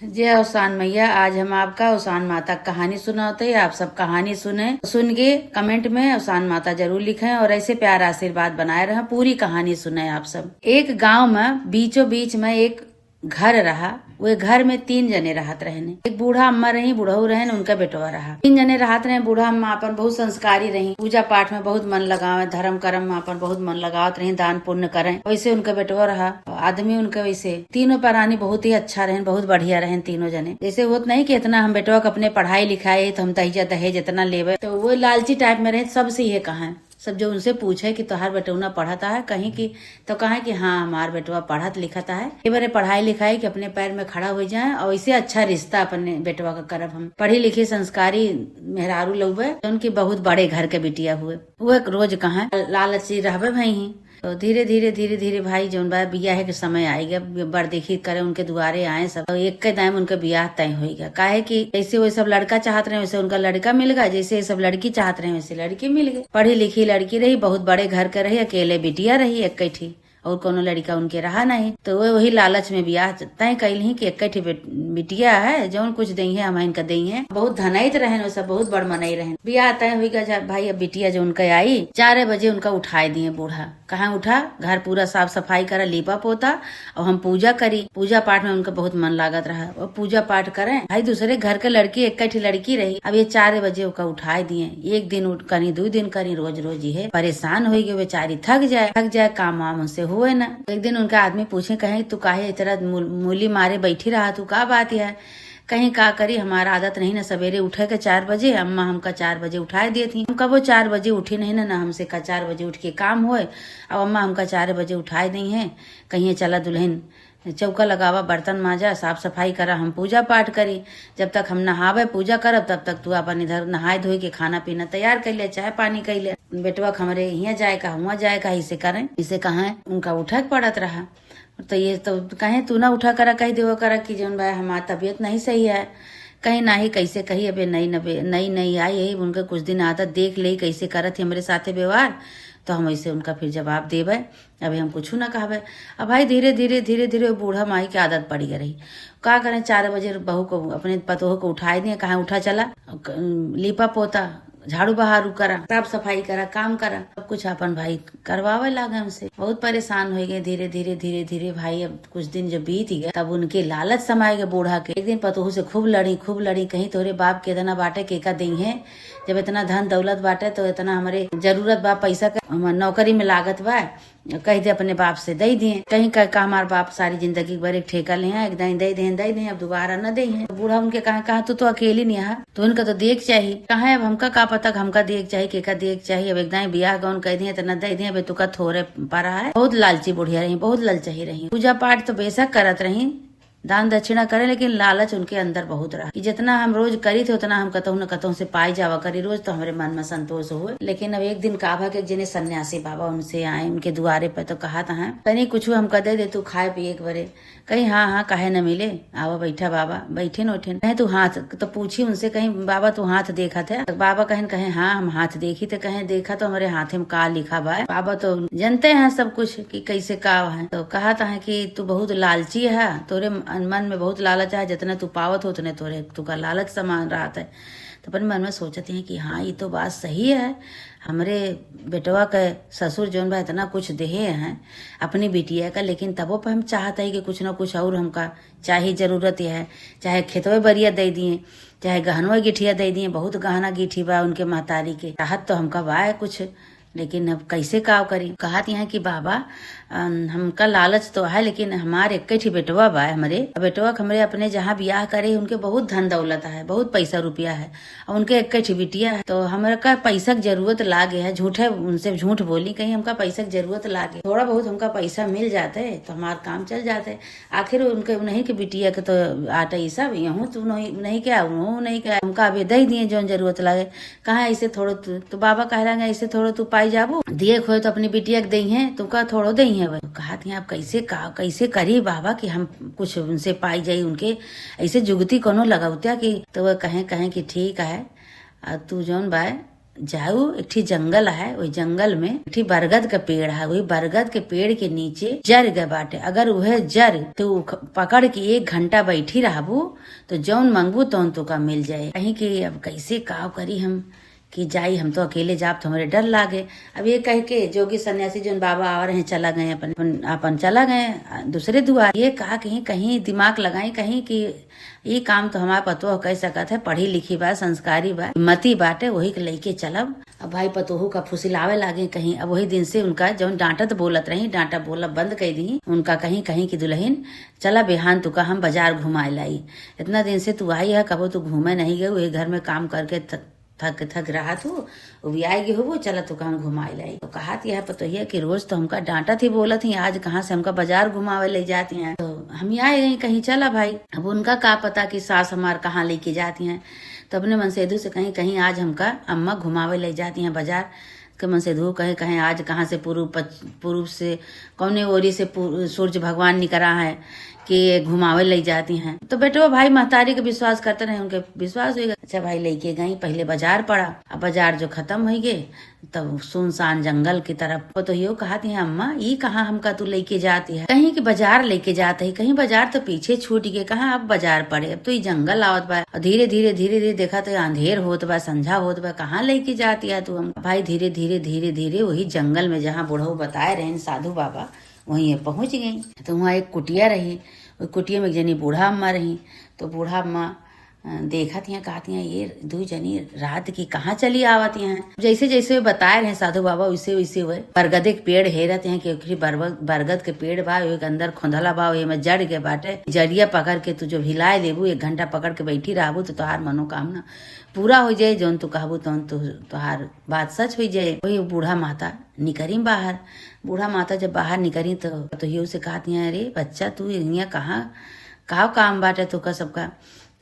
जय उसान मैया। आज हम आपका उसान माता कहानी सुनाते हैं। आप सब कहानी सुन के कमेंट में उसान माता जरूर लिखें और ऐसे प्यार आशीर्वाद बनाए रहे। पूरी कहानी सुने आप सब। एक गांव में बीचों बीच में एक घर रहा। वो घर में 3 जने रहत रहने। एक बूढ़ा अम्मा रही, बूढ़ऊ रहन, उनका बेटवा रहा। 3 जने रहत रहे। बूढ़ा अम्मा अपन बहुत संस्कारी रही, पूजा पाठ में बहुत मन लगावे, धर्म कर्म में अपन बहुत मन लगावत रही, दान पुण्य करें। वैसे उनका बेटवा रहा। आदमी उनके वैसे तीनों प्राणी बहुत ही अच्छा रहन, बहुत बढ़िया रहन तीनों जने। जैसे होत नहीं कि इतना हम बेटवा को अपने पढ़ाई लिखाई तो हम दहेज दहेज इतना लेवे, तो वो लालची टाइप में रहे। सबसे ये कहा सब जो उनसे पूछे कि तोहार बेटौना पढ़ता है कहीं की, तो कहा कि हाँ हमार बेटवा पढ़त लिखता है। ये बारे पढ़ाई लिखाई कि अपने पैर में खड़ा हो जाए और इसे अच्छा रिश्ता अपने बेटवा का करब। हम पढ़ी लिखी संस्कारी मेहरारू लौबे, उनकी बहुत बड़े घर के बिटिया हुए। वो रोज कहा लालची रहबे भाई। तो धीरे धीरे भाई जो बियाह के समय आएगा, बड़ देखी करे उनके दुआरे आए सब। तो एक के दाम उनका बियाह तय होगा। काहे कि जैसे वो सब लड़का चाहत रहे वैसे उनका लड़का मिल गया, जैसे सब लड़की चाहत रहे वैसे लड़की मिल गई। पढ़ी लिखी लड़की रही, बहुत बड़े घर के रही, अकेले बिटिया रही एक और कोनो लड़का उनके रहा नहीं। तो वो वही लालच में बियाह तय कैल कि एक बिटिया है जो कुछ दई है हम इनका दई है। बहुत धनाइत रहन, वो सब बहुत बड़ मनई रहन। बियाह तय हुई गया भाई। अब बिटिया जो उनका आई 4 बजे उनका उठाए दिए। बूढ़ा कहाँ उठा, घर पूरा साफ सफाई करा, लीपा पोता और हम पूजा करी। पूजा पाठ में उनका बहुत मन लागत रहा। और पूजा पाठ करें भाई। दूसरे घर के लड़की एक लड़की रही। अब ये 4 बजे उनका उठाए दिए। एक दिन उठ करी, 2 दिन करी, रोज रोज ये परेशान हो गए। बेचारी थक जाए काम वाम उनसे हुए ना। एक दिन उनका आदमी पूछे कहे तू काहे इतना मूली मारे बैठी रहा, तू का बात है। कहीं का करी, हमारा आदत नहीं ना सवेरे उठे के 4 बजे। अम्मा हमका 4 बजे उठाए दिए थी। हम कबो 4 बजे उठी नहीं ना हमसे का 4 बजे उठ के काम होए। अब अम्मा हमका 4 बजे उठाए दी है। कहीं चला दुल्हन चौका लगावा, बर्तन माजा, साफ सफाई करा, हम पूजा पाठ करी। जब तक हम नहावे पूजा करब तब तक तू अपन इधर नहाए धोए के खाना पीना तैयार कर ले, चाय पानी कर ले। बेटवा हमरे यहाँ जाए का हुआ जाए का इसे करें। इसे कहा उनका उठा पड़त रहा। तो ये तो कहे तू ना उठा करा, कही देवा करा कि जौन भाई हमारी तबीयत नहीं सही है। कहीं नाही कैसे कही अबे नई आई है। उनका कुछ दिन आदत देख ले कैसे करत है हमारे साथे व्यवहार, तो हम ऐसे उनका फिर जवाब देवे। अभी हम कुछ ना कहबे। अब भाई धीरे धीरे बूढ़ा माई की आदत पड़ी रही। का करें 4 बजे बहू को अपने पतोह को उठाए दिए। कहा उठा चला, लीपा पोता, झाड़ू बहारू करा, साफ सफाई करा, काम करा, सब कुछ अपन भाई करवावे लागे हमसे। बहुत परेशान हो गए। धीरे धीरे भाई अब कुछ दिन जब बीत गए तब उनके लालच समाये गए बूढ़ा के। एक दिन पतोह से खूब लड़ी कहीं तोरे बाप के इतना बाटे के का दई है। जब इतना धन दौलत बाटे तो इतना हमारे जरूरत बा, पैसा का नौकरी में लागत बा, कह दे अपने बाप से दे दिए। कहीं का हमारे बाप सारी जिंदगी भर एक ठेका ले हैं, एक दाई दे दें अब दोबारा न दे हैं। बूढ़ा उनके कहा तू तो अकेली नहीं है, तो उनका तो देख चाहिए। कहा अब हमका का पता हमका देख चाहिए के का देख चाहिए। अब एकदम बियाह गौन कह दिए तो न दे दिए। तू का थोड़े पा है। बहुत लालची बुढ़िया रही, बहुत ललचाही रही। पूजा पाठ तो बेशक करत रही, दान दक्षिणा करे, लेकिन लालच उनके अंदर बहुत रहा कि जितना हम रोज करी थे उतना हम कतहु न कतहु से पाई जावा करी रोज, तो हमारे मन में संतोष हुए। लेकिन अब एक दिन काभा के जिन्हें सन्यासी बाबा उनसे आए उनके द्वारे पे, तो कहा था कहीं कुछ हमका दे दे, तू खाए पिए एक बरे। कहीं हाँ काहे न मिले, आवा बैठा बाबा, बैठे न उठे। कहे तू हाथ तो पूछी उनसे, कहीं बाबा तू हाथ देखा थे। तो बाबा कहे हाँ हम हाथ देखी थे। कहे देखा तो हमारे हाथ में का लिखा बा। बाबा तो जानते हैं सब कुछ कि कैसे का है। तो कहा था कि तू बहुत लालची है, तोरे मन में बहुत लालच है, जितने तू पावत हो उतने तोरे तू का लालच समान रहा है। तो अपन मन में सोचते हैं कि हाँ ये तो बात सही है। हमरे बेटवा के ससुर जौन बा इतना कुछ देहे हैं अपनी बिटिया का, लेकिन तबो पर हम चाहते हैं कि कुछ न कुछ और हमका चाहे जरूरत है। चाहे खेतवे बरिया दे दिए, चाहे गहनवा गिठिया दे दिए। बहुत गहना गिठी बा उनके महतारी के, चाहत तो हमका बा कुछ, लेकिन अब कैसे काव करी। कहत यहाँ कि बाबा हमका लालच तो है, लेकिन हमारे एक बेटवा बा। हमारे बेटवा हमरे अपने जहाँ ब्याह करे उनके बहुत धन दौलत है, बहुत पैसा रुपया है, और उनके एक बिटिया है। तो हमारे का पैसा की जरूरत लागे है। झूठे उनसे झूठ बोली, कहीं हमका पैसा की जरूरत लागे, थोड़ा बहुत हमका पैसा मिल जाते तो हमारा काम चल जाते। आखिर उनके नहीं के बिटिया के तो आटा ये सब यहूँ तू नहीं क्या नहीं क्या, हमका अभी दे दिए जो जरूरत लागे। कहा ऐसे थोड़ो तो बाबा कह रहा ऐसे थोड़ो तू पाई जाबो, दिए खोए तो अपनी बिटिया के दई है, तुमका थोड़ो दई है। कहा थी आप कैसे करी बाबा कि हम कुछ उनसे पाई जाई। उनके ऐसे जुगती कोनो लगावत्या कि, तो वह कहे कि ठीक है तू जौन बा जाऊ एक ठी जंगल है, वही जंगल में एक ठी बरगद का पेड़ है, वही बरगद के पेड़ के नीचे जर गए बाटे। अगर वह जर तो पकड़ के 1 घंटा बैठी रहबू तो जौन मंगबू तौन तो का मिल जाए। कहीं कि अब कैसे काव करी हम कि जाई, हम तो अकेले जाब तो हमारे डर लागे। अब ये कह के जोगी सन्यासी जो बाबा आ रहे हैं चला गए, अपन चला गए दूसरे दुआर। ये कहा कहीं दिमाग लगाई कहीं कि ये काम तो हमारा पतोह कह सकत है, पढ़ी लिखी बा, संस्कारी बा, मती बाटे, वही के लेके चलब। अब भाई पतोहू का फुसिलावे लागे कहीं। अब वही दिन से उनका जो डांटत बोलत रही, डांटा बोला बंद कर दी उनका। कहीं कि दुल्हन चला बेहान तुका हम बाजार घुमाए लाई, इतना दिन से तू आई है, कबो तू घूमे नहीं गए, वही घर में काम करके थक रहा तू, वो भी आएगी हो, चला तो हम घुमाए लाई। तो कहा यह पतोहिया कि रोज तो हमका डांटा थी बोला थी, आज कहाँ से हमका बाजार घुमावे ले जाती हैं। तो हम आए गई कहीं चला भाई। अब उनका का पता कि सास हमार कहाँ लेके जाती हैं। तो अपने मन से से कहीं आज हमका अम्मा घुमावे ले जाती हैं बाजार के। मन से कहीं आज कहाँ से पूर्व से कौने ओरी से सूर्य भगवान निकला है कि घुमावे ले जाती हैं। तो बेटो भाई महतारी का विश्वास करते रहे, उनके विश्वास हुई। अच्छा भाई लेके गई, पहले बाजार पड़ा। अब बाजार जो खत्म हो गए तब सुनसान जंगल की तरफ। तो यो कहती है अम्मा ये कहाँ हमका तू लेके जाती है, कहीं कि बाजार लेके जाते है, कहीं बाजार तो पीछे छूट गए, कहाँ अब बाजार पड़े, अब तो ये जंगल आवत बा। और धीरे धीरे देखा तो अंधेर होत बा, संझा होत बा, कहाँ लेके जाती है तू हम। भाई धीरे धीरे वही जंगल में जहाँ बुढ़ऊ बताए रहे साधु बाबा वहीं पहुंच गई। तो वहाँ एक कुटिया रही, उस कुटिया में एक जनी बूढ़ा अम्मा रही। तो बूढ़ा अम्मा देखा थी, कहती हैं ये 2 जनी रात की कहाँ चली आवती हैं। जैसे जैसे बताए रहे साधु बाबा वैसे वैसे वह बरगद के पेड़ हेरत हैं कि बरगद के पेड़ बा, एक अंदर खोंधला बा, में जड़ के बाटे। जड़िया पकड़ के तू जो हिलाए देबू, 1 घंटा पकड़ के बैठी रहबू तो तुहार मनोकामना पूरा हो जाए, जौन तू कहबू तौन तुहार बात सच हो जाए। वही बूढ़ा माता निकरी बाहर। बूढ़ा माता जब बाहर निकरी तो ही उसे कहती हैं अरे बच्चा तू यहाँ कहाँ काम बाटे तू का सबका।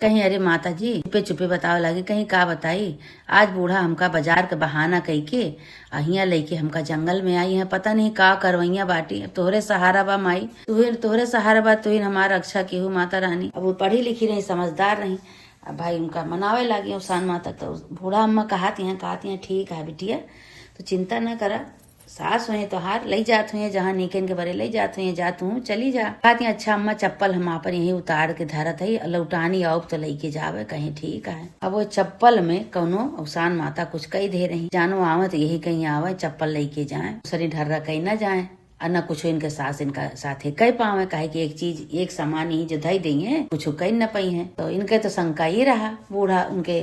कहीं अरे माता जी चुपे बतावे लगे, कहीं का बताई आज बूढ़ा हमका बाजार का बहाना कही के अहिया लेके हमका जंगल में आई है, पता नहीं का करवैया बाटी। अब तोहरे सहारा बा माई, तोहरे सहारा बा, तुहिन हमारा रक्षा केहू माता रानी। अब वो पढ़ी लिखी रही, समझदार रही। अब भाई उनका मनावे लगी उसान माता। तो बूढ़ा अम्मा कहती हैं ठीक है बिटिया तो चिंता न करा, सास हुए तो हार ले जात हुए, जहाँ निकन के बरे ले जात हुए, जात हूँ चली जा। कहती अच्छा अम्मा चप्पल हम पर यही उतार के धरत है, लौटानी आओ तो लेके जावे कहीं। ठीक है। अब वो चप्पल में कौनो उसान माता कुछ कही दे रही, जानो आवे तो यही कहीं आवे चप्पल लेके जाए, सरी ढर्रा कहीं न जाए, और न कुछ इनके सास इनका साथे कह पावे, कहे कि एक चीज एक सामान ही जो धई देंगे कुछ कह न पाई है। तो इनके तो शंका ही रहा बूढ़ा उनके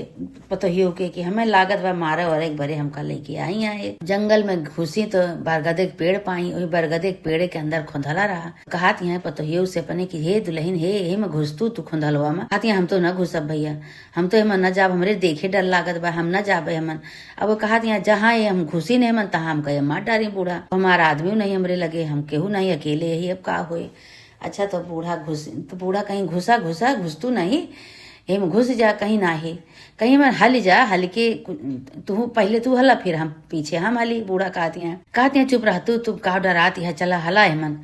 पतोहियों के कि हमें लागत बा मारे और एक बरे हमका लेके आई है। जंगल में घुसी तो बरगदे के पेड़ पाई, वही बरगदे के पेड़ के अंदर खुंधला रहा। कहती है पतोहियों से अपने की हे दुल्हन हे में घुसतू तू खुंधलवा में। कहती हम तो न घुसब भैया, हम तो एमन न जाब, हमरे देखे डर लागत बा, हम न जाबे हमन। अब वो कहती जहाँ ये हम घुसी नहीं मन तहाँ हम कहे मार डारी बूढ़ा, हमारा आदमी नहीं हमरे लगे, हम केहू नहीं अकेले यही अब का हुए। अच्छा तो बूढ़ा कहीं घुसतू नहीं, हे में घुस जा कहीं नाही, कहीं मैं हल जा, हल के तू पहले तू हला फिर हम पीछे हम हली। बूढ़ा कहती हैं चुप रह तू का डराती है, चला हला है मन।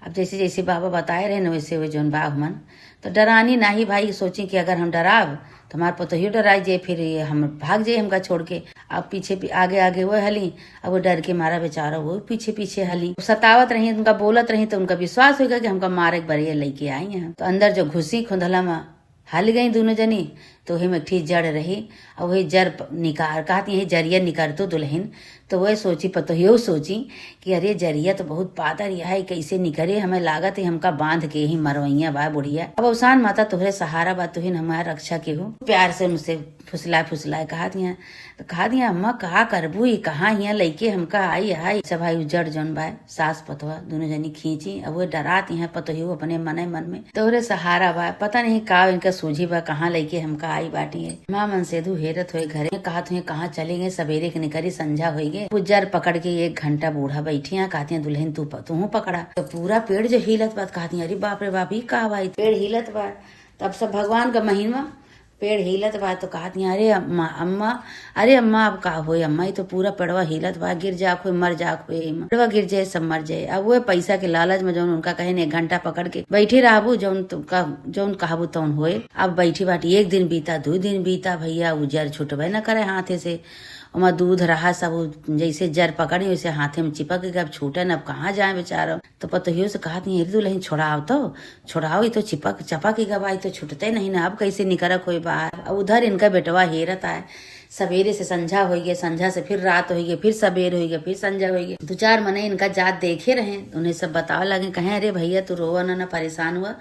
अब जैसे जैसे बाबा बताए रहे न वैसे वे जोन बाघ मन तो डरानी नाही भाई। सोची कि अगर हम डराब तो हमारे पतोहियो डराई जाए, फिर हम भाग जाए हमका छोड़ के। अब पीछे आगे वो हली, अब वो डर के मारा बेचारा वो पीछे हली, सतावत रही, उनका बोलत रही तो उनका विश्वास होगा कि हमका मारे बरिया लेके आई हैं। तो अंदर जो घुसी खुंधला में हल गई दोनों जनी, तो वही में ठीक जड़ रही। और वही जड़ निकाल कहती है जरिया निकाल तो दुल्हन। तो वह सोची पतोहियो सोची कि अरे जरिया तो बहुत पातर है, कैसे निकले, हमें लागत है हमका बांध के ही मरवैया बा बुढ़िया। अब अवसान माता तुहरे सहारा बा, तुहिन हमारा रक्षा के हो। प्यार से उनसे फुसलाए कहा दिया अम्मा कहा करबू, कहाँ यहाँ लैके हमका आई है। सब भाई उजड़ जौन बा सास पतवा दोनों जनी खींची। अब वो डराती है पतोहियो अपने मन में, तोहरे सहारा बा, पता नहीं का इनका सूझी बा, कहाँ लैके हमका आई बाटी है। माँ मन सेधु हेरत हुए घरे कहत हुए कहाँ चले गए, सवेरे के निकली संझा हो गए। पुजर पकड़ के 1 घंटा बूढ़ा बैठी है। कहती है दुल्हन तू पकड़ा। तो पूरा पेड़ जो हिलत बा, कहती अरे बाप रे बाप ही का भाई पेड़ हिलत बा। तब सब भगवान का महिमा पेड़ हिलत बा। तो कहती अरे अम्मा अब का होए अम्मा, ये तो पूरा पेड़वा हिलत बा, गिर जा कोई मर जा कोई पेड़वा गिर जाए सब मर जाए। अब वो पैसा के लालच में जौन उनका कहे 1 घंटा पकड़ के बैठी रहबू, जौन कहबू तौन होए। अब बैठी बाटी 1 दिन बीता 2 दिन बीता भैया, उजर छुटबे न करे हाथे से। ओमा दूध रहा सब जैसे जर पकड़ी वैसे हाथे में चिपक गए। अब छूटे न, अब कहाँ जाए बेचारा। तो पतोहियो से कहा नहीं दुल्हन छोड़ाओ, तो छोड़ाओ, ये तो चिपक चपक ही गवाई तो छूटते नहीं ना, अब कैसे निकल कोई बाहर। अब उधर इनका बेटवा हेरत आए। सवेरे से संझा हो गया, संझा से फिर रात हो गई, फिर सवेर हो गया, फिर संझा हो गया। 2-4 मने इनका जात देखे रहे, उन्हें सब बतावे लगे, कहे अरे भैया तू रोवा ना परेशान हुआ,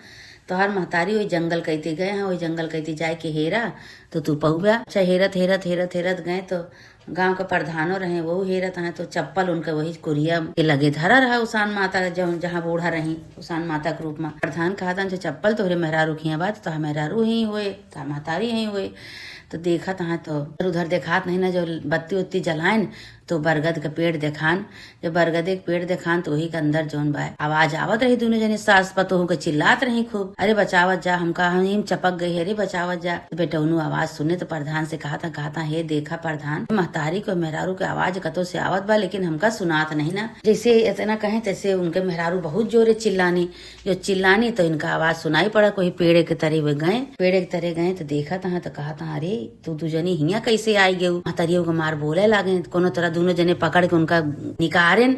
तो हर महतारी वही जंगल कहती गए हैं, वही जंगल कहती जाए के हेरा तो तू पहुआ। अच्छा हेरत हेरत हेरत हेरत गए तो गांव के प्रधानों रहे, वो हेरत है तो चप्पल उनके वही कुरिया के लगे धरा रहा उसान माता जहाँ बूढ़ा रही उसान माता के रूप में। प्रधान कहा था चप्पल तोहरे मेहरारू की बात, तो मेहरारू ही हुए, तो महतारी ही हुए। तो देखा था तो उधर देखात नहीं ना, जो बत्ती उत्ती जलाइन तो बरगद के पेड़ देखान, जब बरगदे के पेड़ देखान तो वही के अंदर जौन बा आवाज आवत रही। दोनों जने सास पतोह के चिल्लात रही खूब, अरे बचावत जा, हमका हम चपक गई, अरे बचावत जा। तो बेटौनु आवाज सुने तो प्रधान से कहा था हे देखा प्रधान, महतारी को मेहरारू के आवाज कतो से आवत बा, लेकिन हमका सुनात नहीं ना। जैसे इतना कहे तैसे उनके मेहरारू बहुत जोरे चिल्लानी, जो चिल्लानी तो इनका आवाज सुनाई पड़ा। कोई पेड़ के तरे वे गए, पेड़ के तरे गए तो देखा था तो कहा था अरे तू दुजनी हिया कैसे आई गयू। महतारियों को मार बोले लागे, कोनो तरह दोनों जने पकड़ के उनका निकारेन,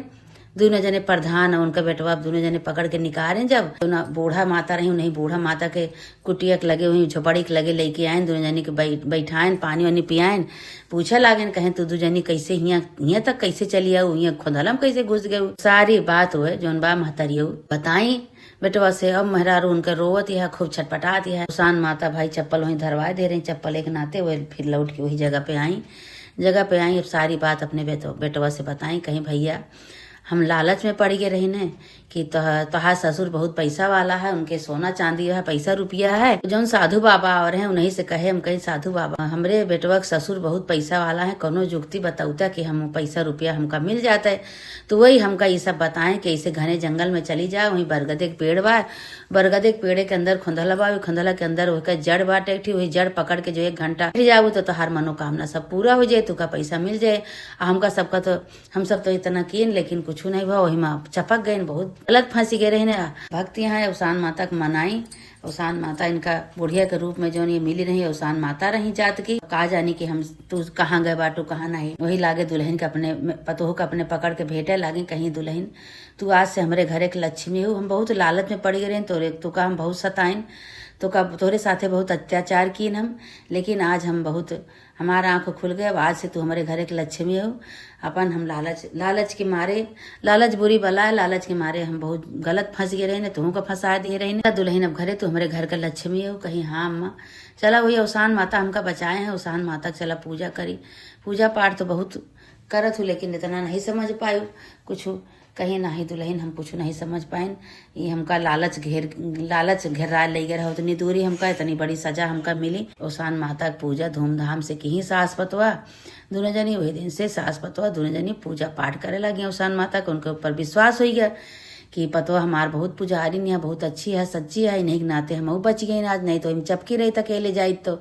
दोनों जने प्रधान और उनका बेटवा दोनों जने पकड़ के निकारेन। जब तो बूढ़ा माता रही नहीं, बूढ़ा माता के कुटिया के लगे हुई झोपड़ी के लगे लेके आये, दोनों जने के बैठाएन, पानी वानी पियाएन, पूछा लागेन कहे तू दू जनी कैसे हिया तक कैसे चली आऊ, हिया खोदलम कैसे घुस गयू। सारी बात हुए जौन बा महतारियो बताई बेटवा से। अब मेहरारू उनका रोवत यह खूब छटपटात यह। उसान माता भाई चप्पल वहीं धरवा दे रही, चप्पल एक नाते हुए फिर लौट के वही जगह पे आई। अब सारी बात अपने बेटवा से बताई, कहीं भैया हम लालच में पड़ गए रही ने कि तोहार ससुर बहुत पैसा वाला है, उनके सोना चांदी है, पैसा रुपया है। जौन साधु बाबा और हैं उन्हीं से कहे हम कहीं साधु बाबा हमरे बेटवा के ससुर बहुत पैसा वाला है, कोनो जुक्ति बताऊता कि हम पैसा रुपया हमका मिल जाता है। तो वही हमका ये सब बताएं कि इसे घने जंगल में चली जाए, वहीं बरगदे के पेड़ बा, बरगदे के पेड़ के अंदर खुंदला बा, खुंदला के अंदर वही जड़ बाटे एक, वही जड़ पकड़ के जो 1 घंटा जाऊ तो हर मनोकामना सब पूरा हो जाए, तुका पैसा मिल जाए। हमका सबका तो हम सब तो इतना किन, लेकिन कुछ नहीं हुआ, वही में चपक गए, बहुत गलत फंसी गए रहे ना। भक्ति यहाँ है उसान माता के मनाई, उसान माता इनका बुढ़िया के रूप में जो ये मिली रही है, उसान माता रही जात की। कहा जानी कि हम तू कहाँ गए बाटू कहाँ नहीं, वही लागे दुल्हन के अपने पतोह के अपने पकड़ के भेटे लागे, कहीं दुल्हन तू आज से हमारे घर एक लक्ष्मी हो। हम बहुत लालच में पड़ गए तो का हम बहुत सताइन, तो का तोरे साथे बहुत अत्याचार किन हम, लेकिन आज हम बहुत हमारा आंख खुल गया। आज से तू हमारे घर एक लक्ष्मी हो। अपन हम लालच के मारे, लालच बुरी बला है, लालच के मारे हम बहुत गलत फंस गए रहे, तुहू को फंसा दिए रहे। दुल्हन अब घरे तू हमारे घर का लक्ष्मी हो, कहीं हाँ अम्मा चला वही उसान माता हमका बचाए हैं, उसान माता चला पूजा करी। पूजा पाठ तो बहुत करत हूँ, लेकिन इतना नहीं समझ पायू कुछ, कहीं नहीं दुल्हन हम कुछ नहीं समझ पाइन। ये हमका लालच घेरा ले गए रहा, उतनी दूरी हमका इतनी बड़ी सजा हमका मिली। उसान माता की पूजा धूमधाम से की सास पतवा दोनों जनी, वही दिन से सास पतवा दोनों जनी पूजा पाठ करे लगी उसान माता के। उनके ऊपर विश्वास हो गया कि पतवा हमार बहुत पुजारी नहीं है, बहुत अच्छी है, सच्ची है, इन्हीं के नाते हम बच गए आज, नहीं तो हम चपकी रही तक अकेले जाई तो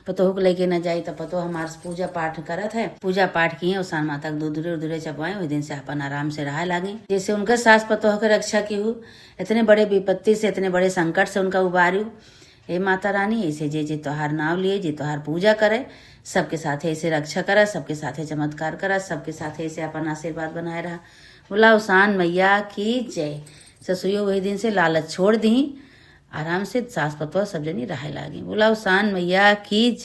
पतोह को लेके न जाई, तो पतोह हमार पूजा पाठ करत है। पूजा पाठ किए उसान माता के दूधरे चपवाए, उस दिन से अपन आराम से रह लागे। जैसे उनका सास पतोह के रक्षा की हूँ, इतने बड़े विपत्ति से इतने बड़े संकट से उनका उबारू। हे माता रानी ऐसे जे तोहार नाव लिए, जे तोहार पूजा करे, सबके साथ ऐसे रक्षा करा, सबके साथ चमत्कार करा, सबके साथ ऐसे अपन आशीर्वाद बनाए रहा। बोला उसान मैया की जय। ससुयो वही दिन से लालच छोड़ दी, आराम से सास पतवा सब जनी रहे लागी। बोला उसान मैया की जय।